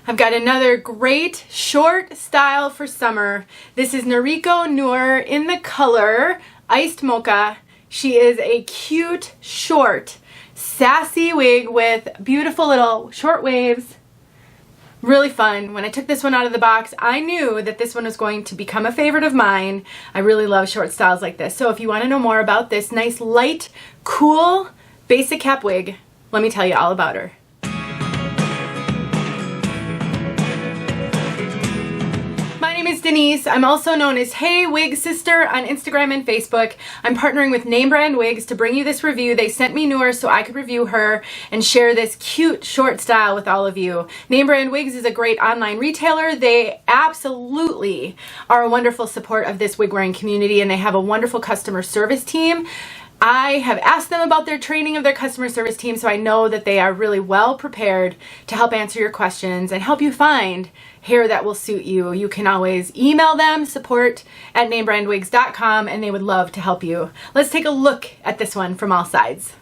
I've got another great short style for summer. This is Noriko Nour in the color Iced Mocha. She is a cute, short, sassy wig with beautiful little short waves. Really fun. When I took this one out of the box, I knew that this one was going to become a favorite of mine. I really love short styles like this. So if you want to know more about this nice, light, cool, basic cap wig, let me tell you all about her. My name is Denise. I'm also known as Hey Wig Sister on Instagram and Facebook. I'm partnering with Brand Wigs to bring you this review. They sent me Nour so I could review her and share this cute short style with all of you. Brand Wigs is a great online retailer. They absolutely are a wonderful support of this wig wearing community, and they have a wonderful customer service team. I have asked them about their training of their customer service team, so I know that they are really well prepared to help answer your questions and help you find hair that will suit you. You can always email them, support@namebrandwigs.com, and they would love to help you. Let's take a look at this one from all sides.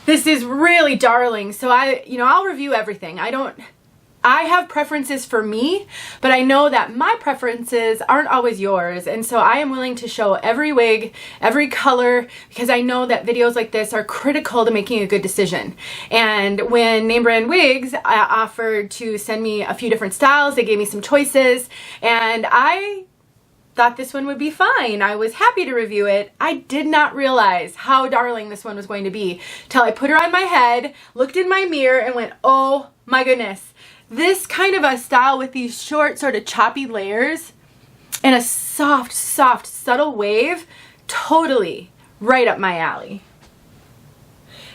This is really darling, so I'll review everything. I have preferences for me, but I know that my preferences aren't always yours, and so I am willing to show every wig, every color, because I know that videos like this are critical to making a good decision. And when Brand Wigs offered to send me a few different styles, they gave me some choices, and I thought this one would be fine. I was happy to review it. I did not realize how darling this one was going to be till I put her on my head, looked in my mirror, and went, oh my goodness. This kind of a style with these short, sort of choppy layers and a soft, soft, subtle wave, totally right up my alley.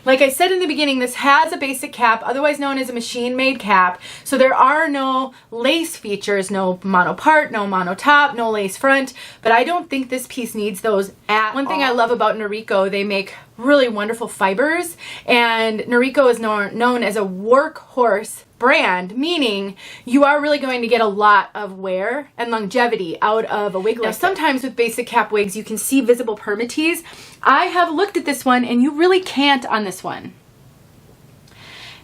Like I said in the beginning, this has a basic cap, otherwise known as a machine-made cap, so there are no lace features, no mono part, no mono top, no lace front, but I don't think this piece needs those at all. One thing I love about Noriko, they make really wonderful fibers, and Noriko is known as a workhorse brand, meaning you are really going to get a lot of wear and longevity out of a wig like this. Sometimes with basic cap wigs you can see visible permatease. I have looked at this one and you really can't on this one.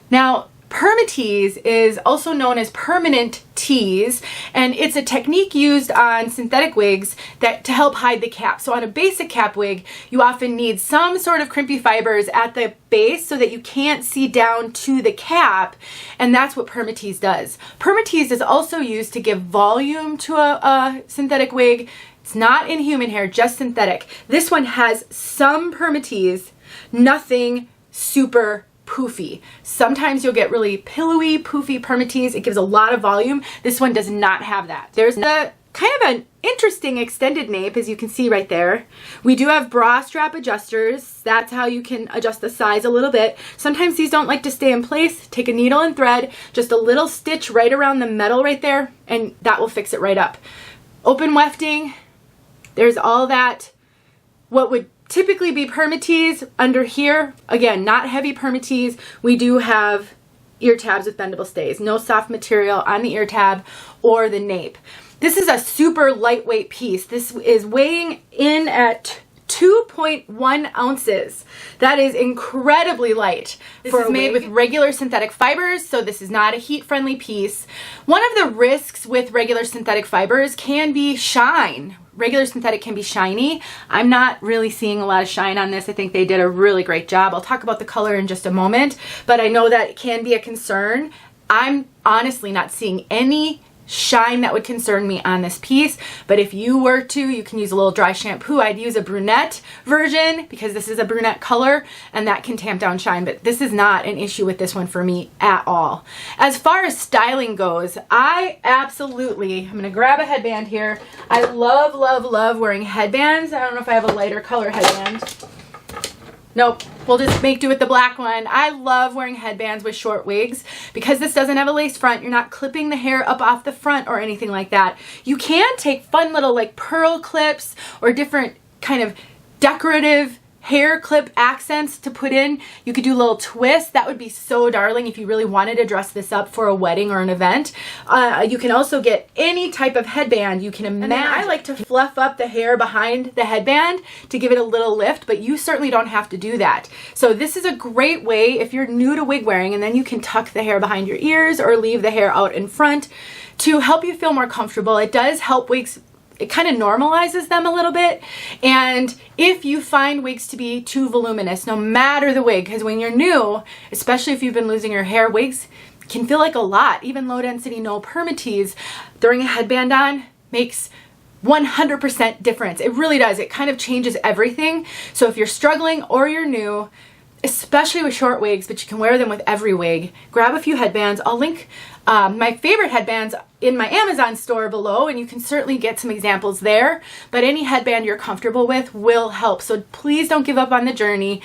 Now, Permatease is also known as permanent tease, and it's a technique used on synthetic wigs to help hide the cap. So on a basic cap wig, you often need some sort of crimpy fibers at the base so that you can't see down to the cap, and that's what Permatease does. Permatease is also used to give volume to a synthetic wig. It's not in human hair, just synthetic. This one has some Permatease, nothing super poofy. Sometimes you'll get really pillowy, poofy Permatease. It gives a lot of volume. This one does not have that. There's a kind of an interesting extended nape, as you can see right there. We do have bra strap adjusters. That's how you can adjust the size a little bit. Sometimes these don't like to stay in place. Take a needle and thread, just a little stitch right around the metal right there, and that will fix it right up. Open wefting. There's all that, what would typically be Permatease under here. Again, not heavy Permatease. We do have ear tabs with bendable stays. No soft material on the ear tab or the nape. This is a super lightweight piece. This is weighing in at 2.1 ounces. That is incredibly light. This is made with regular synthetic fibers, so this is not a heat-friendly piece. One of the risks with regular synthetic fibers can be shine. Regular synthetic can be shiny. I'm not really seeing a lot of shine on this. I think they did a really great job. I'll talk about the color in just a moment, but I know that it can be a concern. I'm honestly not seeing any shine that would concern me on this piece, but if you were to, you can use a little dry shampoo. I'd use a brunette version because this is a brunette color and that can tamp down shine, but this is not an issue with this one for me at all. As far as styling goes, I'm gonna grab a headband here. I love, love, love wearing headbands. I don't know if I have a lighter color headband. Nope, we'll just make do with the black one. I love wearing headbands with short wigs because this doesn't have a lace front. You're not clipping the hair up off the front or anything like that. You can take fun little like pearl clips or different kind of decorative hair clip accents to put in. You could do a little twist. That would be so darling if you really wanted to dress this up for a wedding or an event. You can also get any type of headband you can imagine. I like to fluff up the hair behind the headband to give it a little lift, but you certainly don't have to do that. So this is a great way if you're new to wig wearing, and then you can tuck the hair behind your ears or leave the hair out in front to help you feel more comfortable. It does help wigs. It kind of normalizes them a little bit. And if you find wigs to be too voluminous, no matter the wig, because when you're new, especially if you've been losing your hair, wigs can feel like a lot. Even low density, no Permatease, throwing a headband on makes 100% difference. It really does. It kind of changes everything. So if you're struggling or you're new, especially with short wigs, but you can wear them with every wig, grab a few headbands. I'll link my favorite headbands in my Amazon store below, and you can certainly get some examples there, but any headband you're comfortable with will help. So please don't give up on the journey.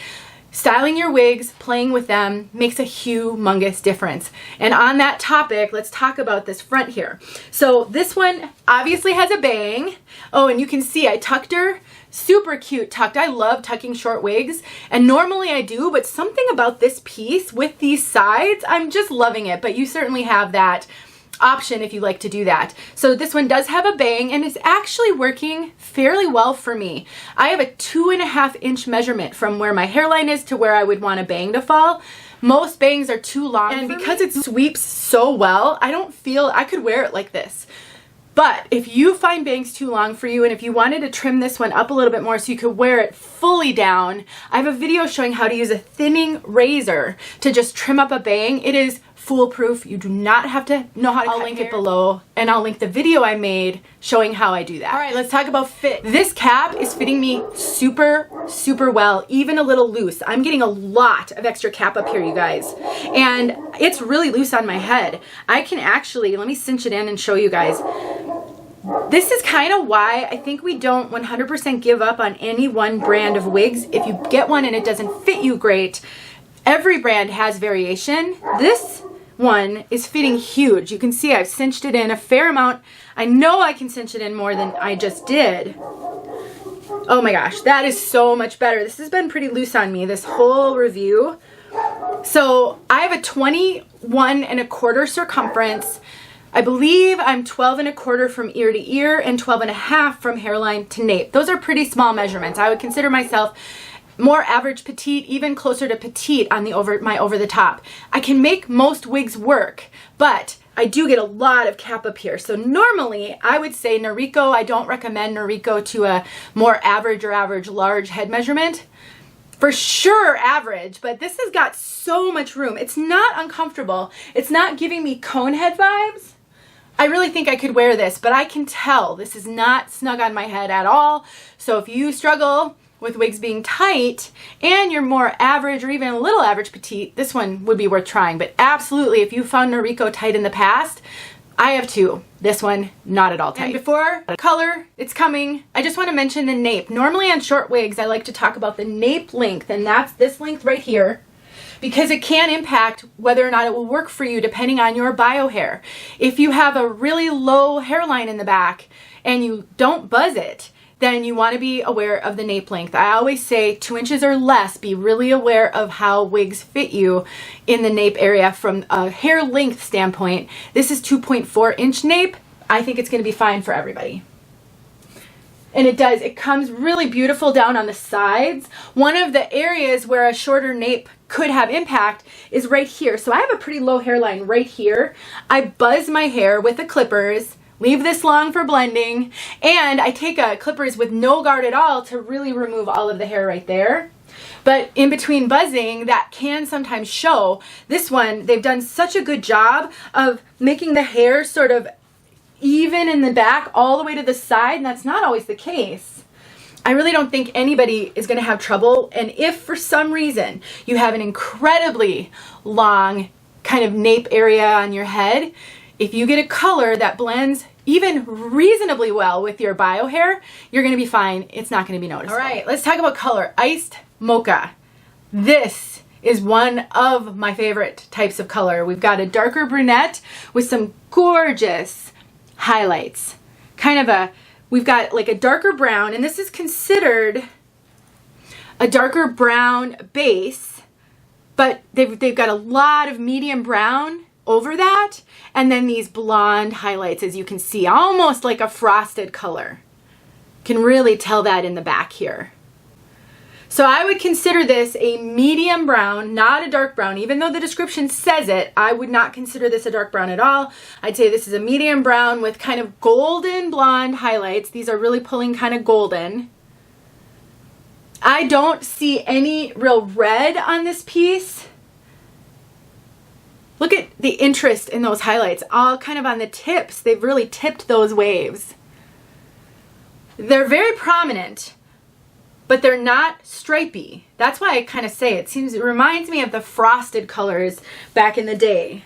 Styling your wigs, playing with them makes a humongous difference. And on that topic, let's talk about this front here. So this one obviously has a bang. Oh, and you can see I tucked her. Super cute tucked. I love tucking short wigs, and normally I do, but something about this piece with these sides, I'm just loving it. But you certainly have that option if you like to do that. So this one does have a bang, and it's actually working fairly well for me. I have a 2.5 inch measurement from where my hairline is to where I would want a bang to fall. Most bangs are too long, and because it sweeps so well, I don't feel I could wear it like this. But if you find bangs too long for you, and if you wanted to trim this one up a little bit more so you could wear it fully down, I have a video showing how to use a thinning razor to just trim up a bang. It is foolproof. You do not have to know how to cut hair. I'll link it below, and I'll link the video I made showing how I do that. All right, let's talk about fit. This cap is fitting me super, super well, even a little loose. I'm getting a lot of extra cap up here, you guys, and it's really loose on my head. I can actually, let me cinch it in and show you guys. This is kind of why I think we don't 100% give up on any one brand of wigs. If you get one and it doesn't fit you great, every brand has variation. This one is fitting huge. You can see I've cinched it in a fair amount. I know I can cinch it in more than I just did. Oh my gosh, that is so much better. This has been pretty loose on me this whole review. So I have a 21.25 circumference. I believe I'm 12.25 from ear to ear and 12.5 from hairline to nape. Those are pretty small measurements. I would consider myself more average petite, even closer to petite on the my over the top. I can make most wigs work, but I do get a lot of cap up here. So normally I would say Noriko, I don't recommend Noriko to a more average or average large head measurement. For sure average, but this has got so much room. It's not uncomfortable. It's not giving me cone head vibes. I really think I could wear this, but I can tell this is not snug on my head at all. So if you struggle with wigs being tight and you're more average or even a little average petite, this one would be worth trying. But absolutely, if you found Noriko tight in the past, I have too. This one, not at all tight. And before color, it's coming, I just want to mention the nape. Normally on short wigs, I like to talk about the nape length, and that's this length right here, because it can impact whether or not it will work for you depending on your bio hair. If you have a really low hairline in the back and you don't buzz it, then you want to be aware of the nape length. I always say 2 inches or less. Be really aware of how wigs fit you in the nape area from a hair length standpoint. This is 2.4 inch nape. I think it's going to be fine for everybody. And it does. It comes really beautiful down on the sides. One of the areas where a shorter nape could have impact is right here. So I have a pretty low hairline right here. I buzz my hair with the clippers, leave this long for blending, and I take clippers with no guard at all to really remove all of the hair right there. But in between buzzing, that can sometimes show. This one, they've done such a good job of making the hair sort of even in the back all the way to the side, and that's not always the case. I really don't think anybody is going to have trouble, and if for some reason you have an incredibly long kind of nape area on your head, if you get a color that blends even reasonably well with your bio hair, you're going to be fine. It's not going to be noticeable. All right, let's talk about color. Iced Mocha. This is one of my favorite types of color. We've got a darker brunette with some gorgeous highlights. We've got like a darker brown, and this is considered a darker brown base, but they've got a lot of medium brown over that, and then these blonde highlights, as you can see, almost like a frosted color. Can really tell that in the back here. So I would consider this a medium brown, not a dark brown. Even though the description says it, I would not consider this a dark brown at all. I'd say this is a medium brown with kind of golden blonde highlights. These are really pulling kind of golden. I don't see any real red on this piece. Look at the interest in those highlights, all kind of on the tips. They've really tipped those waves. They're very prominent, but they're not stripy. That's why I kind of say it reminds me of the frosted colors back in the day.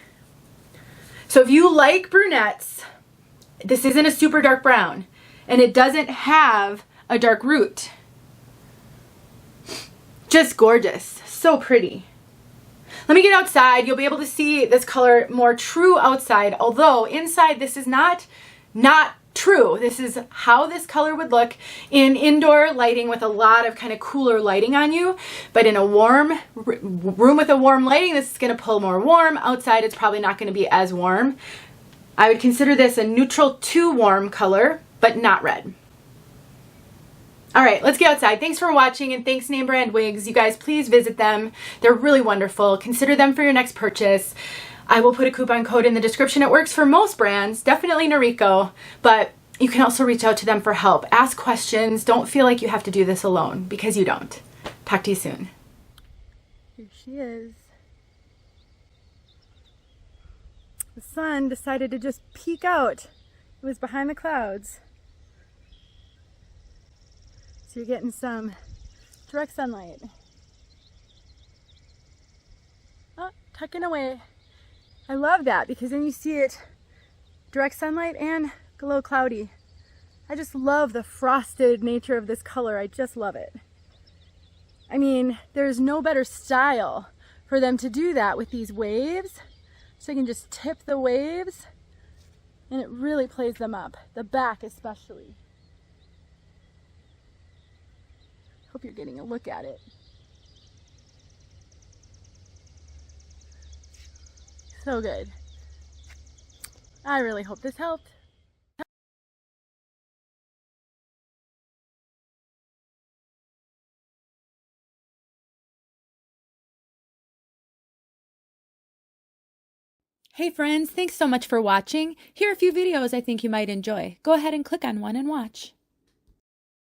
So if you like brunettes, this isn't a super dark brown, and it doesn't have a dark root. Just gorgeous, so pretty. Let me get outside. You'll be able to see this color more true outside, although inside this is not true. This is how this color would look in indoor lighting with a lot of kind of cooler lighting on you. But in a warm room with a warm lighting, this is going to pull more warm. Outside, it's probably not going to be as warm. I would consider this a neutral to warm color, but not red. All right, let's get outside. Thanks for watching, and thanks Name Brand Wigs. You guys, please visit them. They're really wonderful. Consider them for your next purchase. I will put a coupon code in the description. It works for most brands, definitely Noriko, but you can also reach out to them for help. Ask questions. Don't feel like you have to do this alone, because you don't. Talk to you soon. Here she is. The sun decided to just peek out. It was behind the clouds. So you're getting some direct sunlight. Oh, tucking away. I love that because then you see it direct sunlight and a little cloudy. I just love the frosted nature of this color. I just love it. I mean, there's no better style for them to do that with these waves. So you can just tip the waves and it really plays them up. The back especially. Hope you're getting a look at it. So good. I really hope this helped. Hey friends, thanks so much for watching. Here are a few videos I think you might enjoy. Go ahead and click on one and watch.